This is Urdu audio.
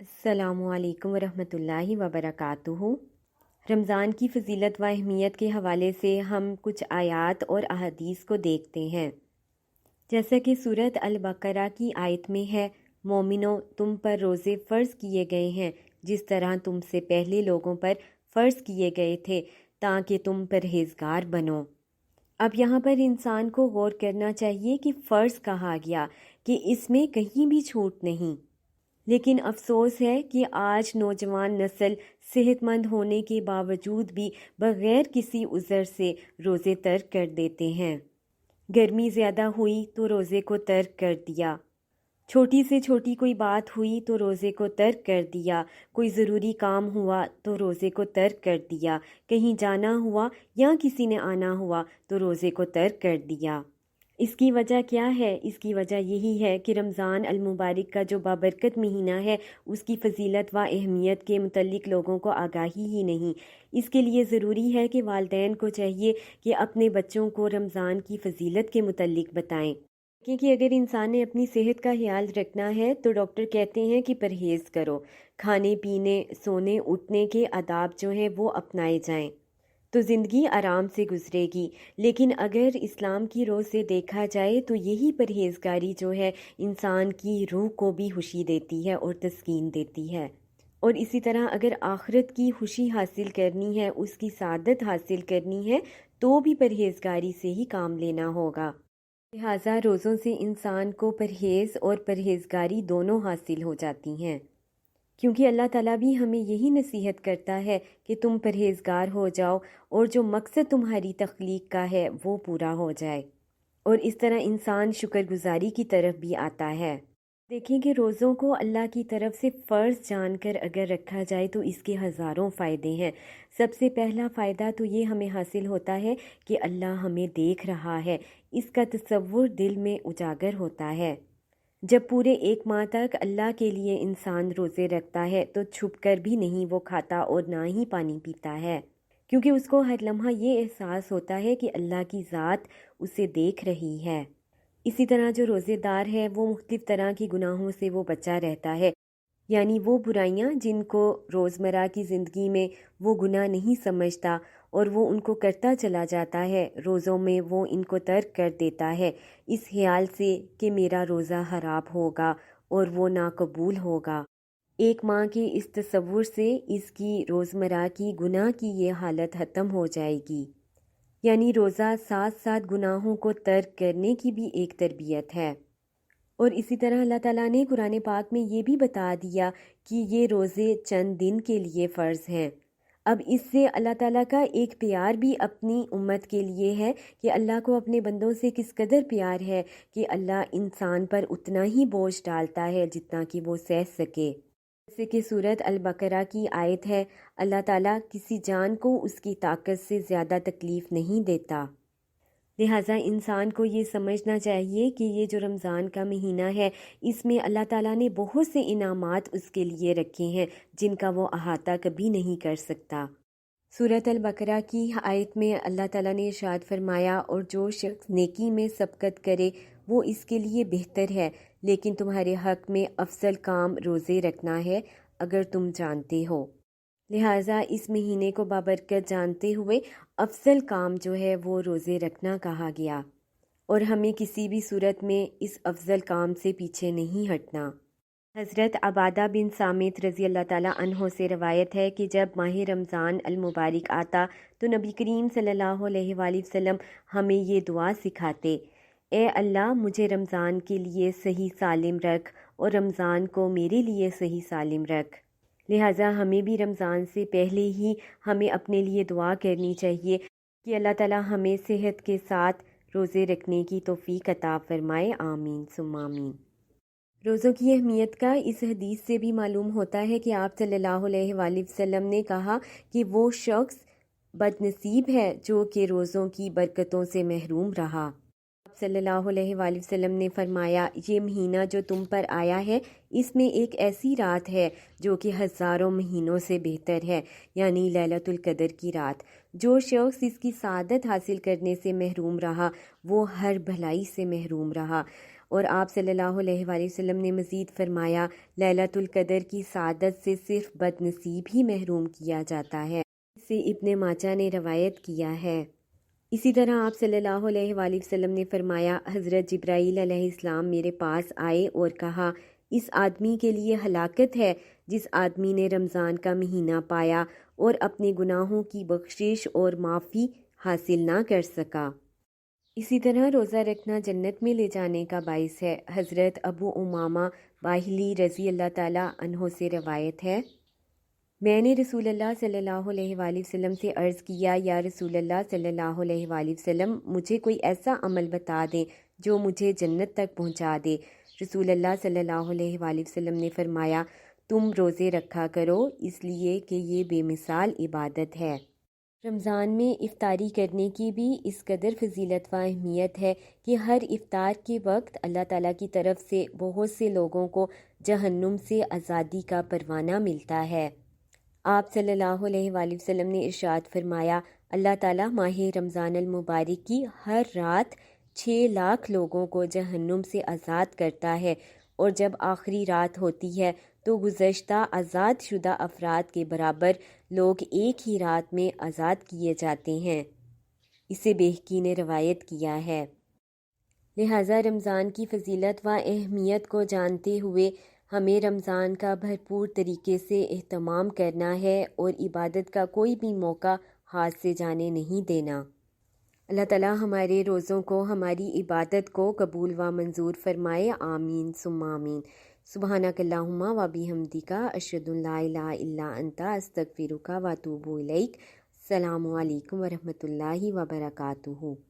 السلام علیکم ورحمۃ اللہ وبرکاتہ۔ رمضان کی فضیلت و اہمیت کے حوالے سے ہم کچھ آیات اور احادیث کو دیکھتے ہیں۔ جیسا کہ سورۃ البقرہ کی آیت میں ہے، مومنو تم پر روزے فرض کیے گئے ہیں جس طرح تم سے پہلے لوگوں پر فرض کیے گئے تھے تاکہ تم پرہیزگار بنو۔ اب یہاں پر انسان کو غور کرنا چاہیے کہ فرض کہا گیا کہ اس میں کہیں بھی چھوٹ نہیں، لیکن افسوس ہے کہ آج نوجوان نسل صحت مند ہونے کے باوجود بھی بغیر کسی عذر سے روزے ترک کر دیتے ہیں۔ گرمی زیادہ ہوئی تو روزے کو ترک کر دیا، چھوٹی سے چھوٹی کوئی بات ہوئی تو روزے کو ترک کر دیا، کوئی ضروری کام ہوا تو روزے کو ترک کر دیا، کہیں جانا ہوا یا کسی نے آنا ہوا تو روزے کو ترک کر دیا۔ اس کی وجہ کیا ہے؟ اس کی وجہ یہی ہے کہ رمضان المبارک کا جو بابرکت مہینہ ہے اس کی فضیلت و اہمیت کے متعلق لوگوں کو آگاہی ہی نہیں۔ اس کے لیے ضروری ہے کہ والدین کو چاہیے کہ اپنے بچوں کو رمضان کی فضیلت کے متعلق بتائیں، کیونکہ اگر انسان نے اپنی صحت کا خیال رکھنا ہے تو ڈاکٹر کہتے ہیں کہ پرہیز کرو، کھانے پینے سونے اٹھنے کے آداب جو ہیں وہ اپنائے جائیں تو زندگی آرام سے گزرے گی۔ لیکن اگر اسلام کی روح سے دیکھا جائے تو یہی پرہیزگاری جو ہے انسان کی روح کو بھی خوشی دیتی ہے اور تسکین دیتی ہے، اور اسی طرح اگر آخرت کی خوشی حاصل کرنی ہے، اس کی سعادت حاصل کرنی ہے تو بھی پرہیزگاری سے ہی کام لینا ہوگا۔ لہٰذا روزوں سے انسان کو پرہیز اور پرہیزگاری دونوں حاصل ہو جاتی ہیں، کیونکہ اللہ تعالیٰ بھی ہمیں یہی نصیحت کرتا ہے کہ تم پرہیزگار ہو جاؤ اور جو مقصد تمہاری تخلیق کا ہے وہ پورا ہو جائے، اور اس طرح انسان شکر گزاری کی طرف بھی آتا ہے۔ دیکھیں کہ روزوں کو اللہ کی طرف سے فرض جان کر اگر رکھا جائے تو اس کے ہزاروں فائدے ہیں۔ سب سے پہلا فائدہ تو یہ ہمیں حاصل ہوتا ہے کہ اللہ ہمیں دیکھ رہا ہے، اس کا تصور دل میں اجاگر ہوتا ہے۔ جب پورے ایک ماہ تک اللہ کے لیے انسان روزے رکھتا ہے تو چھپ کر بھی نہیں وہ کھاتا اور نہ ہی پانی پیتا ہے، کیونکہ اس کو ہر لمحہ یہ احساس ہوتا ہے کہ اللہ کی ذات اسے دیکھ رہی ہے۔ اسی طرح جو روزے دار ہے وہ مختلف طرح کی گناہوں سے وہ بچا رہتا ہے، یعنی وہ برائیاں جن کو روزمرہ کی زندگی میں وہ گناہ نہیں سمجھتا اور وہ ان کو کرتا چلا جاتا ہے، روزوں میں وہ ان کو ترک کر دیتا ہے اس خیال سے کہ میرا روزہ خراب ہوگا اور وہ ناقبول ہوگا۔ ایک ماہ کے اس تصور سے اس کی روزمرہ کی گناہ کی یہ حالت ختم ہو جائے گی، یعنی روزہ ساتھ ساتھ گناہوں کو ترک کرنے کی بھی ایک تربیت ہے۔ اور اسی طرح اللہ تعالیٰ نے قرآن پاک میں یہ بھی بتا دیا کہ یہ روزے چند دن کے لیے فرض ہیں۔ اب اس سے اللہ تعالیٰ کا ایک پیار بھی اپنی امت کے لیے ہے کہ اللہ کو اپنے بندوں سے کس قدر پیار ہے کہ اللہ انسان پر اتنا ہی بوجھ ڈالتا ہے جتنا کہ وہ سہ سکے۔ جیسے کہ سورۃ البقرہ کی آیت ہے، اللہ تعالیٰ کسی جان کو اس کی طاقت سے زیادہ تکلیف نہیں دیتا۔ لہٰذا انسان کو یہ سمجھنا چاہیے کہ یہ جو رمضان کا مہینہ ہے اس میں اللہ تعالیٰ نے بہت سے انعامات اس کے لیے رکھے ہیں جن کا وہ احاطہ کبھی نہیں کر سکتا۔ سورۃ البقرہ کی آیت میں اللہ تعالیٰ نے ارشاد فرمایا، اور جو شخص نیکی میں سبقت کرے وہ اس کے لیے بہتر ہے، لیکن تمہارے حق میں افضل کام روزے رکھنا ہے اگر تم جانتے ہو۔ لہٰذا اس مہینے کو بابرکت جانتے ہوئے افضل کام جو ہے وہ روزے رکھنا کہا گیا، اور ہمیں کسی بھی صورت میں اس افضل کام سے پیچھے نہیں ہٹنا۔ حضرت عبادہ بن صامت رضی اللہ تعالیٰ عنہ سے روایت ہے کہ جب ماہ رمضان المبارک آتا تو نبی کریم صلی اللہ علیہ وآلہ وسلم ہمیں یہ دعا سکھاتے، اے اللہ مجھے رمضان کے لیے صحیح سالم رکھ اور رمضان کو میرے لیے صحیح سالم رکھ۔ لہٰذا ہمیں بھی رمضان سے پہلے ہی ہمیں اپنے لیے دعا کرنی چاہیے کہ اللہ تعالیٰ ہمیں صحت کے ساتھ روزے رکھنے کی توفیق عطا فرمائے، آمین ثم آمین۔ روزوں کی اہمیت کا اس حدیث سے بھی معلوم ہوتا ہے کہ آپ صلی اللہ علیہ وآلہ وسلم نے کہا کہ وہ شخص بد نصیب ہے جو کہ روزوں کی برکتوں سے محروم رہا۔ آپ صلی اللہ علیہ وآلہ وسلم نے فرمایا، یہ مہینہ جو تم پر آیا ہے اس میں ایک ایسی رات ہے جو کہ ہزاروں مہینوں سے بہتر ہے، یعنی لیلۃ القدر کی رات۔ جو شخص اس کی سعادت حاصل کرنے سے محروم رہا وہ ہر بھلائی سے محروم رہا، اور آپ صلی اللہ علیہ وآلہ وسلم نے مزید فرمایا لیلۃ القدر کی سعادت سے صرف بد نصیب ہی محروم کیا جاتا ہے، اسے ابن ماجہ نے روایت کیا ہے۔ اسی طرح آپ صلی اللہ علیہ وآلہ وسلم نے فرمایا حضرت جبرائیل علیہ السلام میرے پاس آئے اور کہا اس آدمی کے لیے ہلاکت ہے جس آدمی نے رمضان کا مہینہ پایا اور اپنے گناہوں کی بخشش اور معافی حاصل نہ کر سکا۔ اسی طرح روزہ رکھنا جنت میں لے جانے کا باعث ہے۔ حضرت ابو امامہ باہلی رضی اللہ تعالی عنہ سے روایت ہے، میں نے رسول اللہ صلی اللہ علیہ وآلہ وسلم سے عرض کیا یا رسول اللہ صلی اللہ علیہ وآلہ وسلم مجھے کوئی ایسا عمل بتا دیں جو مجھے جنت تک پہنچا دے۔ رسول اللہ صلی اللہ علیہ وآلہ وسلم نے فرمایا تم روزے رکھا کرو اس لیے کہ یہ بے مثال عبادت ہے۔ رمضان میں افطاری کرنے کی بھی اس قدر فضیلت و اہمیت ہے کہ ہر افطار کے وقت اللہ تعالیٰ کی طرف سے بہت سے لوگوں کو جہنم سے آزادی کا پروانہ ملتا ہے۔ آپ صلی اللہ علیہ وآلہ وسلم نے ارشاد فرمایا اللہ تعالیٰ ماہ رمضان المبارک کی ہر رات 6 لاکھ لوگوں کو جہنم سے آزاد کرتا ہے، اور جب آخری رات ہوتی ہے تو گزشتہ آزاد شدہ افراد کے برابر لوگ ایک ہی رات میں آزاد کیے جاتے ہیں۔ اسے بہقی نے روایت کیا ہے۔ لہٰذا رمضان کی فضیلت و اہمیت کو جانتے ہوئے ہمیں رمضان کا بھرپور طریقے سے اہتمام کرنا ہے اور عبادت کا کوئی بھی موقع ہاتھ سے جانے نہیں دینا۔ اللہ تعالیٰ ہمارے روزوں کو، ہماری عبادت کو قبول و منظور فرمائے، آمین ثم آمین۔ سبحانک اللہم و بحمدک اشہد ان لا الہ الا انت استغفرک و اتوب الیک۔ السلام علیکم ورحمۃ اللہ وبرکاتہ۔